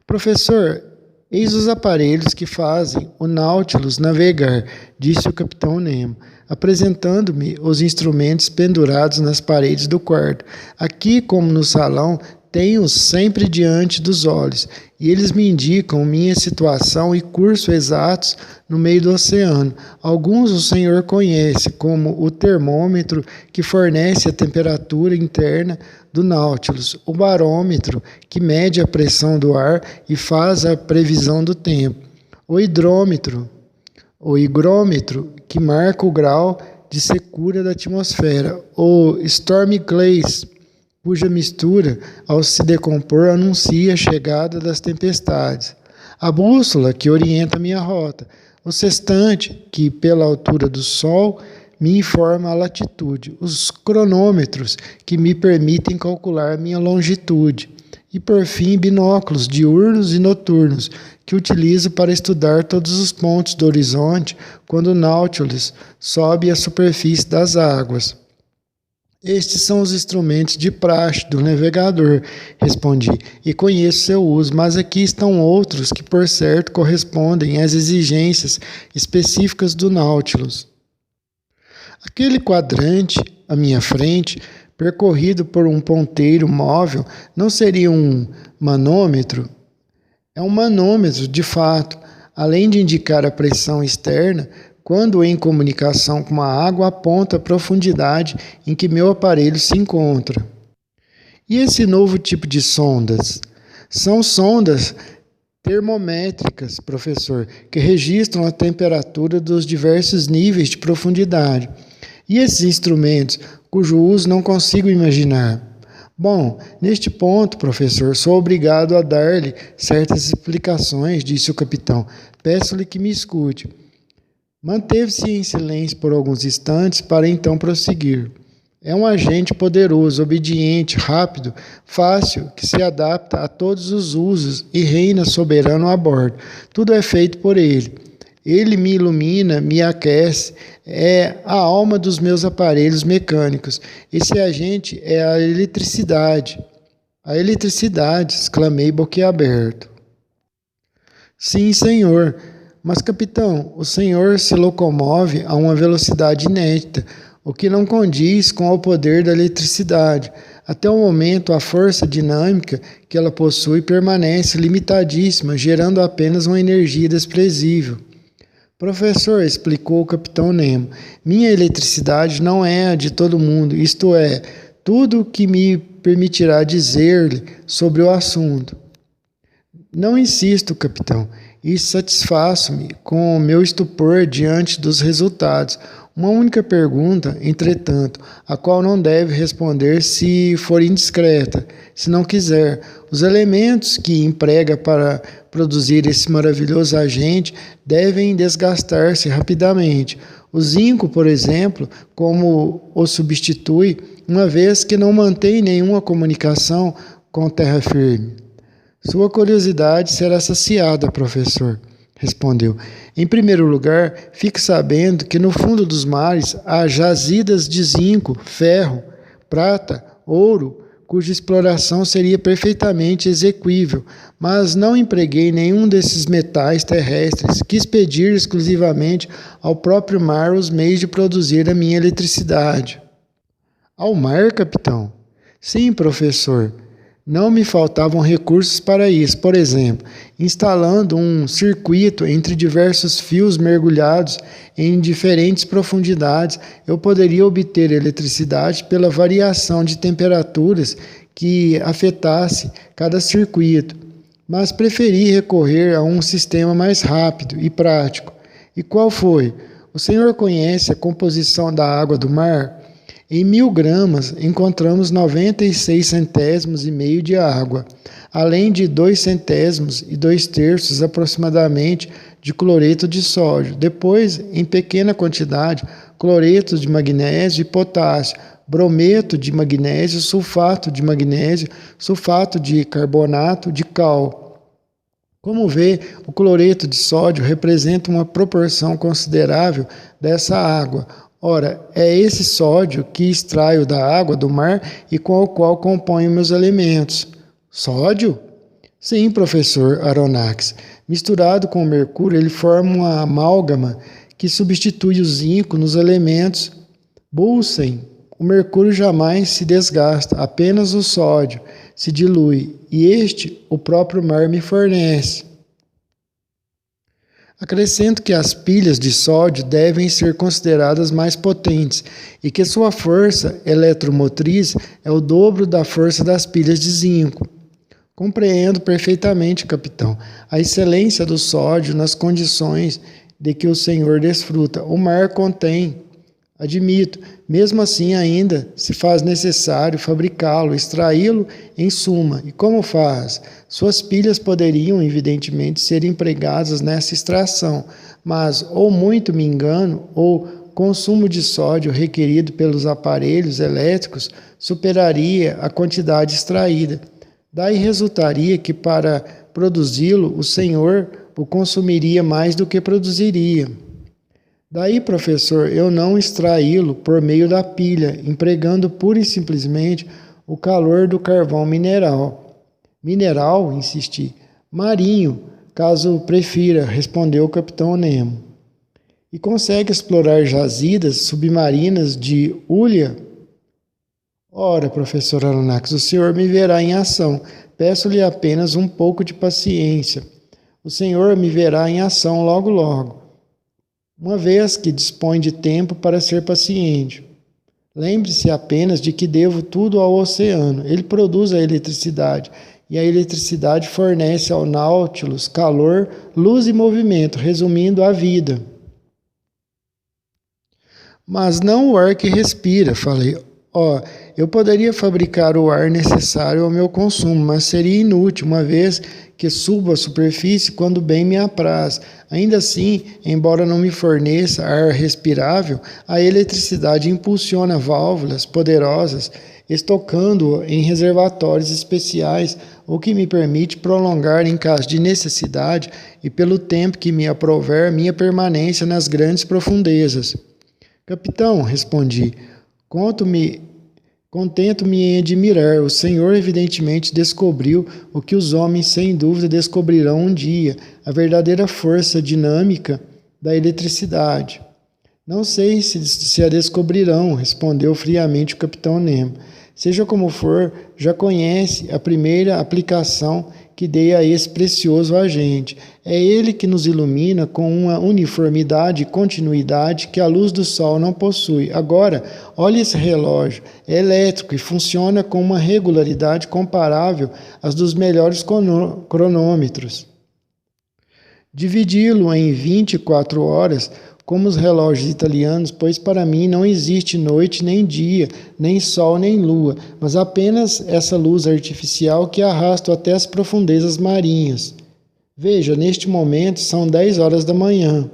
Professor, eis os aparelhos que fazem o Nautilus navegar, disse o capitão Nemo, apresentando-me os instrumentos pendurados nas paredes do quarto. Aqui, como no salão, tenho-os sempre diante dos olhos, e eles me indicam minha situação e curso exatos no meio do oceano. Alguns o senhor conhece, como o termômetro que fornece a temperatura interna do Nautilus, o barômetro que mede a pressão do ar e faz a previsão do tempo, o higrômetro que marca o grau de secura da atmosfera, o Storm Glass, cuja mistura, ao se decompor, anuncia a chegada das tempestades, a bússola que orienta minha rota, o sextante que, pela altura do Sol, me informa a latitude, os cronômetros que me permitem calcular minha longitude, e por fim binóculos diurnos e noturnos que utilizo para estudar todos os pontos do horizonte quando o Nautilus sobe à superfície das águas. Estes são os instrumentos de praxe do navegador, respondi, e conheço seu uso, mas aqui estão outros que, por certo, correspondem às exigências específicas do Nautilus. Aquele quadrante à minha frente, percorrido por um ponteiro móvel, não seria um manômetro? É um manômetro, de fato. Além de indicar a pressão externa, quando em comunicação com a água, aponta a profundidade em que meu aparelho se encontra. E esse novo tipo de sondas? São sondas termométricas, professor, que registram a temperatura dos diversos níveis de profundidade. E esses instrumentos, cujo uso não consigo imaginar? Bom, neste ponto, professor, sou obrigado a dar-lhe certas explicações, disse o capitão. Peço-lhe que me escute. Manteve-se em silêncio por alguns instantes para então prosseguir. É um agente poderoso, obediente, rápido, fácil, que se adapta a todos os usos e reina soberano a bordo. Tudo é feito por ele. Ele me ilumina, me aquece, é a alma dos meus aparelhos mecânicos. Esse agente é a eletricidade. A eletricidade, exclamei boquiaberto. Sim, senhor. Mas, capitão, o senhor se locomove a uma velocidade inédita. o que não condiz com o poder da eletricidade. Até o momento, a força dinâmica que ela possui permanece limitadíssima, gerando apenas uma energia desprezível. Professor, explicou o capitão Nemo, minha eletricidade não é a de todo mundo, isto é, tudo o que me permitirá dizer-lhe sobre o assunto. Não insisto, capitão, e satisfaço-me com o meu estupor diante dos resultados. Uma única pergunta, entretanto, a qual não deve responder se for indiscreta, se não quiser. Os elementos que emprega para produzir esse maravilhoso agente devem desgastar-se rapidamente. O zinco, por exemplo, como o substitui, uma vez que não mantém nenhuma comunicação com terra firme. Sua curiosidade será saciada, professor, respondeu. Em primeiro lugar, fique sabendo que no fundo dos mares há jazidas de zinco, ferro, prata, ouro, cuja exploração seria perfeitamente exequível, mas não empreguei nenhum desses metais terrestres, quis pedir exclusivamente ao próprio mar os meios de produzir a minha eletricidade. Ao mar, capitão? Sim, professor. Não me faltavam recursos para isso. Por exemplo, instalando um circuito entre diversos fios mergulhados em diferentes profundidades, eu poderia obter eletricidade pela variação de temperaturas que afetasse cada circuito. Mas preferi recorrer a um sistema mais rápido e prático. E qual foi? O senhor conhece a composição da água do mar? Em 1000 gramas, encontramos 96 centésimos e meio de água, além de 2 centésimos e 2/3 aproximadamente de cloreto de sódio. Depois, em pequena quantidade, cloreto de magnésio e potássio, brometo de magnésio, sulfato de carbonato de cal. Como vê, o cloreto de sódio representa uma proporção considerável dessa água. Ora, é esse sódio que extraio da água do mar e com o qual componho meus elementos. Sódio? Sim, professor Aronnax. Misturado com o mercúrio, ele forma uma amálgama que substitui o zinco nos elementos. Bunsen, o mercúrio jamais se desgasta, apenas o sódio se dilui, e este o próprio mar me fornece. Acrescento que as pilhas de sódio devem ser consideradas mais potentes e que sua força eletromotriz é o dobro da força das pilhas de zinco. Compreendo perfeitamente, capitão, a excelência do sódio nas condições de que o senhor desfruta. O mar contém, admito, mesmo assim ainda se faz necessário fabricá-lo, extraí-lo em suma. E como faz? Suas pilhas poderiam, evidentemente, ser empregadas nessa extração, mas ou muito me engano, ou consumo de sódio requerido pelos aparelhos elétricos superaria a quantidade extraída. Daí resultaria que para produzi-lo o senhor o consumiria mais do que produziria. Daí, professor, eu não extraí-lo por meio da pilha, empregando pura e simplesmente o calor do carvão mineral. Mineral? Insisti. Marinho, caso prefira, respondeu o capitão Nemo. E consegue explorar jazidas submarinas de hulha? Ora, professor Aronnax, o senhor me verá em ação. Peço-lhe apenas um pouco de paciência. O senhor me verá em ação logo, logo, uma vez que dispõe de tempo para ser paciente. Lembre-se apenas de que devo tudo ao oceano. Ele produz a eletricidade, e a eletricidade fornece ao Nautilus calor, luz e movimento, resumindo a vida. Mas não o ar que respira, falei. Eu poderia fabricar o ar necessário ao meu consumo, mas seria inútil, uma vez que subo à superfície quando bem me apraz. Ainda assim, embora não me forneça ar respirável, a eletricidade impulsiona válvulas poderosas, estocando-o em reservatórios especiais, o que me permite prolongar, em caso de necessidade e pelo tempo que me aprouver, minha permanência nas grandes profundezas. Capitão, respondi, contento-me em admirar. O Senhor evidentemente descobriu o que os homens sem dúvida descobrirão um dia, a verdadeira força dinâmica da eletricidade. Não sei se a descobrirão, respondeu friamente o capitão Nemo. Seja como for, já conhece a primeira aplicação que dei a esse precioso agente. É ele que nos ilumina com uma uniformidade e continuidade que a luz do sol não possui. Agora, olhe esse relógio. É elétrico e funciona com uma regularidade comparável às dos melhores cronômetros. Dividi-lo em 24 horas, como os relógios italianos, pois para mim não existe noite nem dia, nem sol nem lua, mas apenas essa luz artificial que arrasto até as profundezas marinhas. Veja, neste momento são 10 horas da manhã.